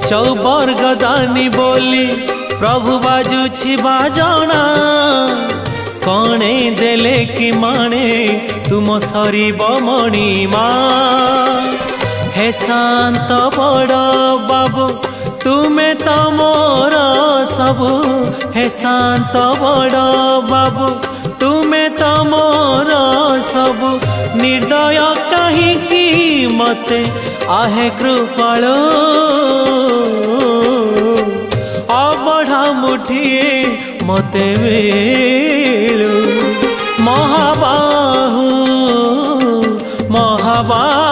चौबर्ग दानी बोली प्रभु बाजुछि बाजना कणे देले कि माणे तुम सरीब मणिमा हे शांत बड़ बाबू तुमे तो मोर सबु हे शांत बड़ बाबू तुमे तो मोर सबु निर्दय कहीं मते आहे कृपाल अबढ़ा मुठिए मते मिलू महाबाहु महाबाहु